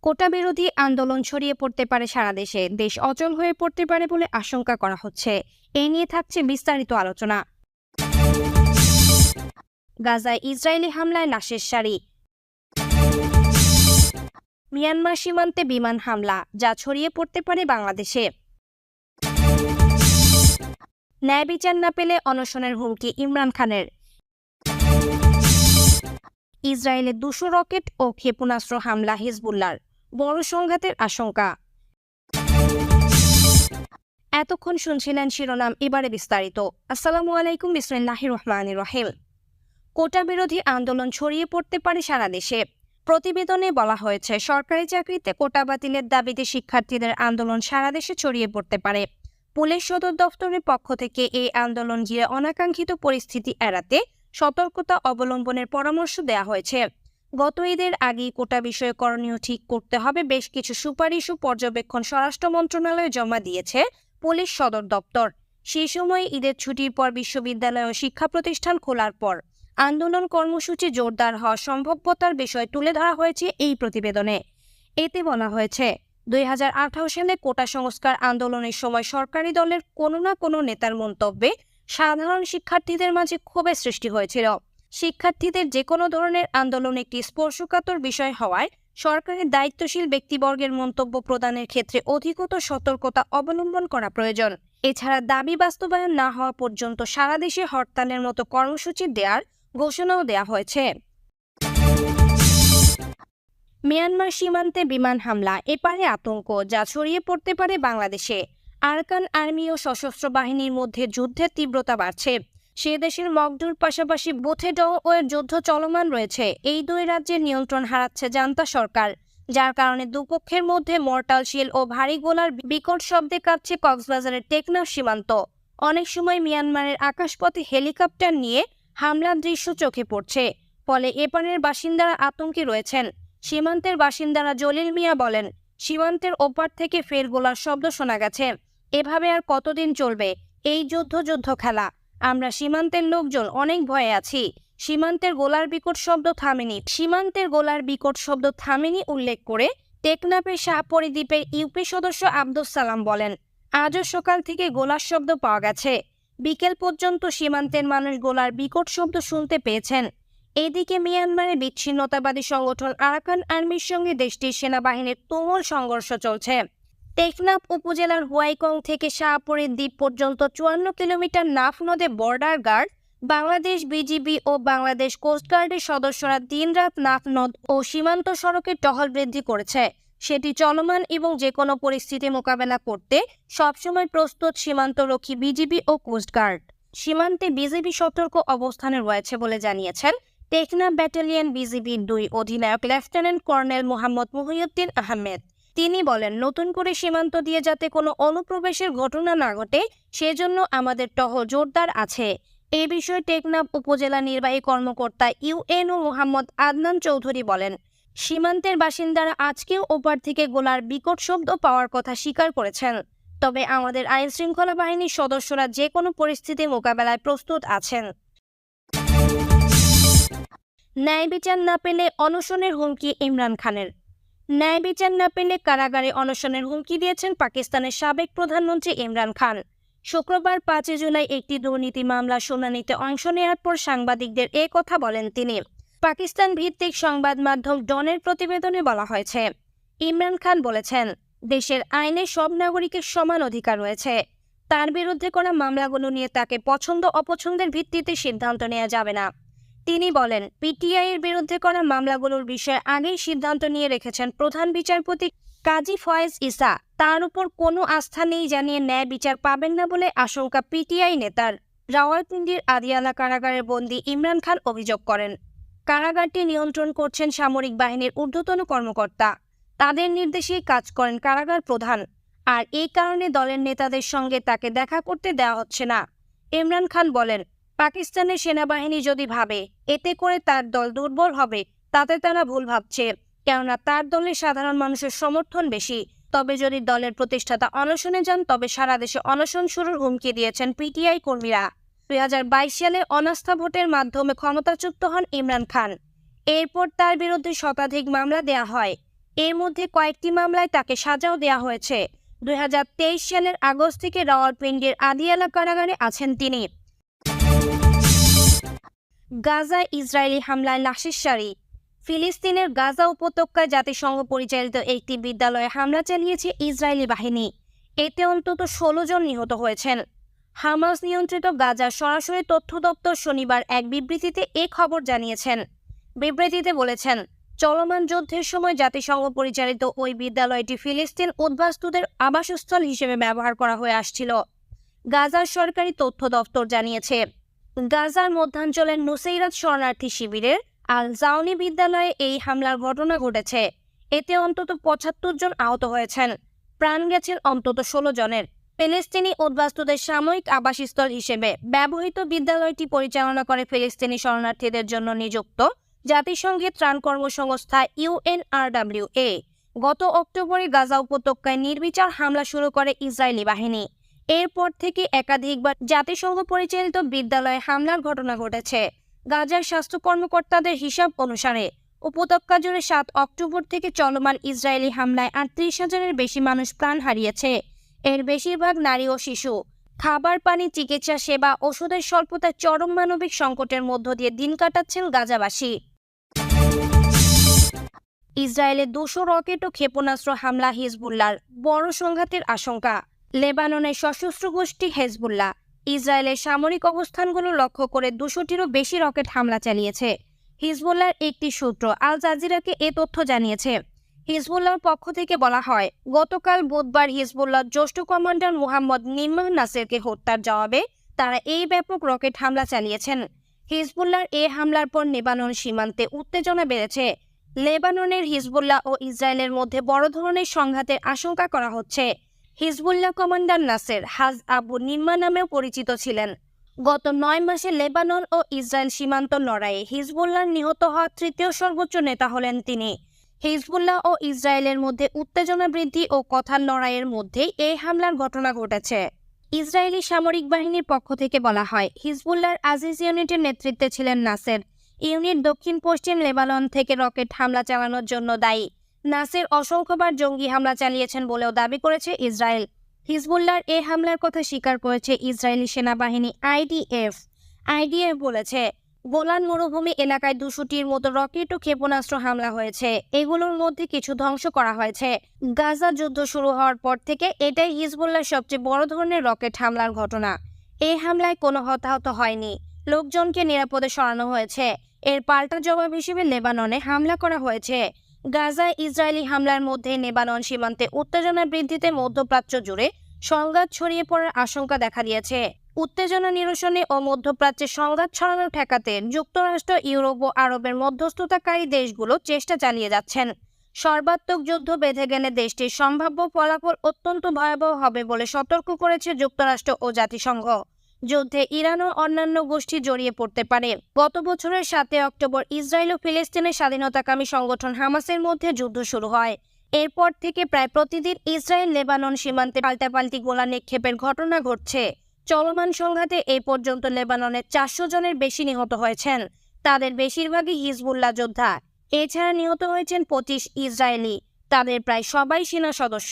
কোটা বিরোধী আন্দোলন ছড়িয়ে পড়তে পারে সারা দেশে, দেশ অচল হয়ে পড়তে পারে বলে আশঙ্কা করা হচ্ছে। এ নিয়ে থাকছে বিস্তারিত আলোচনা। গাজায় ইসরায়েলি হামলায় লাশের সারি। মিয়ানমার সীমান্তে বিমান হামলা, যা ছড়িয়ে পড়তে পারে বাংলাদেশে। ন্যায় বিচার না পেলে অনশনের হুমকি ইমরান খানের। ইসরায়েলের ২০০ রকেট ও ক্ষেপণাস্ত্র হামলা হিজবুল্লাহর, বড় সংঘাতের আশঙ্কা। এতক্ষণ শুনছিলেন শিরোনাম, এবারে বিস্তারিত। আসসালামু আলাইকুম, বিসমিল্লাহির রহমানির রহিম। কোটা বিরোধী আন্দোলন ছড়িয়ে পড়তে পারে সারা দেশে। প্রতিবেদনে বলা হয়েছে, সরকারি চাকরিতে কোটা বাতিলের দাবিতে শিক্ষার্থীদের আন্দোলন সারা দেশে ছড়িয়ে পড়তে পারে। পুলিশ সদর দফতরের পক্ষ থেকে এই আন্দোলন ঘিরে অনাকাঙ্ক্ষিত পরিস্থিতি এড়াতে সতর্কতা অবলম্বনের পরামর্শ দেওয়া হয়েছে। গত ঈদের আগেই কোটা বিষয়ে করণীয় ঠিক করতে হবে বেশ কিছু সুপারিশ ও পর্যবেক্ষণ স্বরাষ্ট্র মন্ত্রণালয়ে জমা দিয়েছে পুলিশ সদর দপ্তর। সেই সময় ঈদের ছুটির পর বিশ্ববিদ্যালয় ও শিক্ষা প্রতিষ্ঠান খোলার পর আন্দোলন কর্মসূচি জোরদার হওয়া সম্ভাব্যতার বিষয় তুলে ধরা হয়েছে এই প্রতিবেদনে। এতে বলা হয়েছে, ২০১৮ সালে কোটা সংস্কার আন্দোলনের সময় সরকারি দলের কোনো না কোনো নেতার মন্তব্যে সাধারণ শিক্ষার্থীদের মাঝে ক্ষোভের সৃষ্টি হয়েছিল। শিক্ষার্থীদের যে কোনো ধরনের আন্দোলন একটি স্পর্শকাতর বিষয় হওয়ায় সরকারের দায়িত্বশীল ব্যক্তিবর্গের মন্তব্য প্রদানের ক্ষেত্রে অধিকতর সতর্কতা অবলম্বন করা প্রয়োজন। এছাড়া দাবি বাস্তবায়ন না হওয়া পর্যন্ত সারা দেশে হরতালের মতো কর্মসূচি দেওয়ার ঘোষণাও দেওয়া হয়েছে। মিয়ানমার সীমান্তে বিমান হামলা, এপারে আতঙ্ক, যা ছড়িয়ে পড়তে পারে বাংলাদেশে। আরাকান আর্মি ও সশস্ত্র বাহিনীর মধ্যে যুদ্ধের তীব্রতা বাড়ছে। সে দেশের মকডুর পাশাপাশি বোথেডং ও এর যুদ্ধ চলমান রয়েছে। এই দুই রাজ্যের নিয়ন্ত্রণ হারাচ্ছে জান্তা সরকার, যার কারণে দুপক্ষের মধ্যে মর্টাল শেল ও ভারী গোলার বিকট শব্দে কাঁপছে কক্সবাজারের টেকনাফ সীমান্ত। অনেক সময় মিয়ানমারের আকাশপথে হেলিকপ্টার নিয়ে হামলার দৃশ্য চোখে পড়ছে, ফলে এপারের বাসিন্দারা আতঙ্কে রয়েছেন। সীমান্তের বাসিন্দারা জলিল মিয়া বলেন, সীমান্তের ওপার থেকে ফের গোলার শব্দ শোনা গেছে। এভাবে আর কতদিন চলবে এই যুদ্ধ খেলা? আমরা সীমান্তের লোকজন অনেক ভয়ে আছি। সীমান্তের গোলার বিকট শব্দ থামেনি উল্লেখ করে টেকনাফের শাহপরী দ্বীপের ইউপি সদস্য আব্দুস সালাম বলেন, আজও সকাল থেকে গোলার শব্দ পাওয়া গেছে। বিকেল পর্যন্ত সীমান্তের মানুষ গোলার বিকট শব্দ শুনতে পেয়েছেন। এদিকে মিয়ানমারের বিচ্ছিন্নতাবাদী সংগঠন আরাকান আর্মির সঙ্গে দেশটির সেনাবাহিনীর তুমুল সংঘর্ষ চলছে। টেকনাফ উপজেলার হুয়াইকং থেকে শাহপরী দ্বীপ পর্যন্ত ৫৪ কিলোমিটার নাফ নদে বর্ডার গার্ড, বাংলাদেশ বিজিবি ও বাংলাদেশ কোস্টগার্ডের সদস্যরা দিনরাত নাফ নদ ও সীমান্ত সড়কে টহল বৃদ্ধি করেছে। সেটি চলমান এবং যে কোনো পরিস্থিতি মোকাবেলা করতে সবসময় প্রস্তুত সীমান্তরক্ষী বিজিবি ও কোস্টগার্ড। সীমান্তে বিজিবি সতর্ক অবস্থানে রয়েছে বলে জানিয়েছেন টেকনাফ ব্যাটালিয়ন বিজিবির ২ অধিনায়ক লেফটেন্যান্ট কর্নেল মোহাম্মদ মুহিউদ্দিন আহমেদ। তিনি বলেন, নতুন করে সীমান্ত দিয়ে যাতে কোনো অনুপ্রবেশের ঘটনা না ঘটে সেজন্য আমাদের টহল জোরদার আছে। এ বিষয়ে টেকনাফ উপজেলা নির্বাহী কর্মকর্তা ইউএনও মোহাম্মদ আদনান চৌধুরী বলেন, সীমান্তের বাসিন্দারা আজকেও ওপার থেকে গোলার বিকট শব্দ পাওয়ার কথা স্বীকার করেছেন। তবে আমাদের আইনশৃঙ্খলা বাহিনীর সদস্যরা যে কোনো পরিস্থিতি মোকাবেলায় প্রস্তুত আছেন। ন্যায় বিচার না পেলে অনশনের হুমকি ইমরান খানের। ন্যায় বিচার না পেলে কারাগারে অনশনের হুমকি দিয়েছেন পাকিস্তানের সাবেক প্রধানমন্ত্রী ইমরান খান। শুক্রবার ৫ জুলাই একটি দুর্নীতি মামলা শুনানিতে অংশ নেওয়ার পর সাংবাদিকদের এ কথা বলেন তিনি। পাকিস্তান ভিত্তিক সংবাদ মাধ্যম ডনের প্রতিবেদনে বলা হয়েছে, ইমরান খান বলেছেন, দেশের আইনে সব নাগরিকের সমান অধিকার রয়েছে। তার বিরুদ্ধে করা মামলাগুলো নিয়ে তাকে পছন্দ অপছন্দের ভিত্তিতে সিদ্ধান্ত নেওয়া যাবে না। তিনি বলেন, পিটিআই এর বিরুদ্ধে করা মামলাগুলোর বিষয়ে আগেই সিদ্ধান্ত নিয়ে রেখেছেন প্রধান বিচারপতি কাজী ফয়েজ ইসা। তার উপর কোনো আস্থা নেই জানিয়ে ন্যায় বিচার পাবেন না বলে আশঙ্কা পিটিআই নেতার। রাওয়ালপিন্ডির আদিয়ালা কারাগারের বন্দী ইমরান খান অভিযোগ করেন, কারাগারটি নিয়ন্ত্রণ করছেন সামরিক বাহিনীর ঊর্ধ্বতন কর্মকর্তা। তাদের নির্দেশেই কাজ করেন কারাগার প্রধান, আর এই কারণে দলের নেতাদের সঙ্গে তাকে দেখা করতে দেওয়া হচ্ছে না। ইমরান খান বলেন, পাকিস্তানের সেনাবাহিনী যদি ভাবে এতে করে তার দল দুর্বল হবে, তাতে তারা ভুল ভাবছে, কেননা তার দলের সাধারণ মানুষের সমর্থন বেশি। তবে যদি দলের প্রতিষ্ঠাতা অনশনে যান তবে সারা দেশে অনশন শুরুর হুমকি দিয়েছেন পিটিআই কর্মীরা। ২০২২ সালে অনাস্থা ভোটের মাধ্যমে ক্ষমতাচ্যুত হন ইমরান খান। এরপর তার বিরুদ্ধে শতাধিক মামলা দেয়া হয়। এর মধ্যে কয়েকটি মামলায় তাকে সাজাও দেওয়া হয়েছে। 2023 সালের আগস্ট থেকে রাওয়ালপিন্ডির আদিয়ালা কারাগারে আছেন তিনি। গাজায় ইসরায়েলি হামলায় লাশের সারি। ফিলিস্তিনের গাজা উপত্যকায় জাতিসংঘ পরিচালিত একটি বিদ্যালয়ে হামলা চালিয়েছে ইসরায়েলি বাহিনী। এতে অন্তত 16 জন নিহত হয়েছেন। হামাস নিয়ন্ত্রিত গাজার সরাসরি তথ্য দপ্তর শনিবার এক বিবৃতিতে এ খবর জানিয়েছেন। বিবৃতিতে বলেছেন, চলমান যুদ্ধের সময় জাতিসংঘ পরিচালিত ওই বিদ্যালয়টি ফিলিস্তিন উদ্বাস্তুদের আবাসস্থল হিসেবে ব্যবহার করা হয়ে আসছিল। গাজার সরকারি তথ্য দপ্তর জানিয়েছে, গাজার মধ্যাঞ্চলের নুসেইরাত শরণার্থী শিবিরের আল জাউনি বিদ্যালয়ে এই হামলার ঘটনা ঘটেছে। এতে অন্তত 75 জন আহত হয়েছেন। প্রাণ গেছেন অন্তত 16 জনের। ফিলিস্তিনি উদ্বাস্তুদের সাময়িক আবাসস্থল হিসেবে ব্যবহৃত বিদ্যালয়টি পরিচালনা করে ফিলিস্তিনি শরণার্থীদের জন্য নিযুক্ত জাতিসংঘের ত্রাণ কর্মসংস্থা UNRWA। গত অক্টোবরে গাজা উপত্যকায় নির্বিচার হামলা শুরু করে ইসরায়েলি বাহিনী। এরপর থেকে একাধিকবার জাতিসংঘ পরিচালিত বিদ্যালয়ে হামলার ঘটনা ঘটেছে। গাজার স্বাস্থ্য কর্মকর্তাদের হিসাব অনুসারে উপত্যকা জুড়ে 7 অক্টোবর থেকে চলমান ইসরায়েলি হামলায় 38,000-এর বেশি মানুষ প্রাণ হারিয়েছে। এর বেশিরভাগ নারী ও শিশু। খাবার, পানি, চিকিৎসা সেবা, ওষুধের স্বল্পতায় চরম মানবিক সংকটের মধ্য দিয়ে দিন কাটাচ্ছেন গাজাবাসী। ইসরায়েলে 200 রকেট ও ক্ষেপণাস্ত্র হামলা হিজবুল্লাহর, বড় সংঘাতের আশঙ্কা। লেবাননের সশস্ত্র গোষ্ঠী হেজবুল্লাহ ইসরায়েলের সামরিক অবস্থানগুলো লক্ষ্য করে 200টিরও বেশি রকেট হামলা চালিয়েছে। হিজবুল্লাহর একটি সূত্র আল জাজিরাকে এ তথ্য জানিয়েছে। হিজবুল্লাহর পক্ষ থেকে বলা হয়, গতকাল বুধবার হিজবুল্লাহর জ্যেষ্ঠ কমান্ডার মুহাম্মদ নিম্মাহ নাসেরকে হত্যার জবাবে তারা এই ব্যাপক রকেট হামলা চালিয়েছেন। হিজবুল্লাহর এ হামলার পর লেবানন সীমান্তে উত্তেজনা বেড়েছে। লেবাননের হিজবুল্লাহ ও ইসরায়েলের মধ্যে বড় ধরনের সংঘাতের আশঙ্কা করা হচ্ছে। হিজবুল্লাহ কমান্ডার নাসের হাজ আবু নিম্মা নামেও পরিচিত ছিলেন। গত 9 মাসে লেবানন ও ইসরায়েল সীমান্ত লড়াইয়ে হিজবুল্লাহর নিহত হওয়া তৃতীয় সর্বোচ্চ নেতা হলেন তিনি। হিজবুল্লাহ ও ইসরায়েলের মধ্যে উত্তেজনা বৃদ্ধি ও কথার লড়াইয়ের মধ্যেই এই হামলার ঘটনা ঘটেছে। ইসরায়েলি সামরিক বাহিনীর পক্ষ থেকে বলা হয়, হিজবুল্লাহর আজিজ ইউনিটের নেতৃত্বে ছিলেন নাসের। ইউনিট দক্ষিণ পশ্চিম লেবানন থেকে রকেট হামলা চালানোর জন্য দায়ী। নাসের অসংখ্যবার জঙ্গি হামলা চালিয়েছেন বলেও দাবি করেছে ইসরায়েল। হিজবুল্লাহর এ হামলার কথা স্বীকার করেছে ইসরায়েলি সেনাবাহিনী আইডিএফ বলেছে, গোলান মরুভূমি এলাকায় 200টির মতো রকেট ও ক্ষেপণাস্ত্র হামলা হয়েছে। এগুলোর মধ্যে কিছু ধ্বংস করা হয়েছে। গাজা যুদ্ধ শুরু হওয়ার পর থেকে এটাই হিজবুল্লাহর সবচেয়ে বড় ধরনের রকেট হামলার ঘটনা। এই হামলায় কোনো হতাহত হয়নি। লোকজনকে নিরাপদে সরানো হয়েছে। এর পাল্টা জবাব হিসেবে লেবাননে হামলা করা হয়েছে। গাজায় ইসরায়েলি হামলার মধ্যে লেবানন সীমান্তে উত্তেজনা বৃদ্ধিতে মধ্যপ্রাচ্য জুড়ে সংঘাত ছড়িয়ে পড়ার আশঙ্কা দেখা দিয়েছে। উত্তেজনা নিরসনে ও মধ্যপ্রাচ্যে সংঘাত ছড়ানো ঠেকাতে যুক্তরাষ্ট্র, ইউরোপ ও আরবের মধ্যস্থতাকারী দেশগুলো চেষ্টা চালিয়ে যাচ্ছেন। সর্বাত্মক যুদ্ধ বেঁধে গেলে দেশটির সম্ভাব্য ফলাফল অত্যন্ত ভয়াবহ হবে বলে সতর্ক করেছে যুক্তরাষ্ট্র ও জাতিসংঘ। যুদ্ধে ইরান ও অন্যান্য গোষ্ঠী জড়িয়ে পড়তে পারে। গত বছরের 7 অক্টোবর ইসরায়েল ও ফিলিস্তিনের স্বাধীনতাকামী সংগঠন হামাসের মধ্যে যুদ্ধ শুরু হয়। এরপর থেকে প্রায় প্রতিদিন ইসরায়েল লেবানন সীমান্তে পাল্টাপাল্টি গোলা নিক্ষেপের ঘটনা ঘটছে। চলমান সংঘাতে এই পর্যন্ত লেবাননের 400 জনের বেশি নিহত হয়েছেন। তাদের বেশিরভাগই হিজবুল্লাহ যোদ্ধা। এছাড়া নিহত হয়েছেন 25 ইসরায়েলি। তাদের প্রায় সবাই সেনা সদস্য।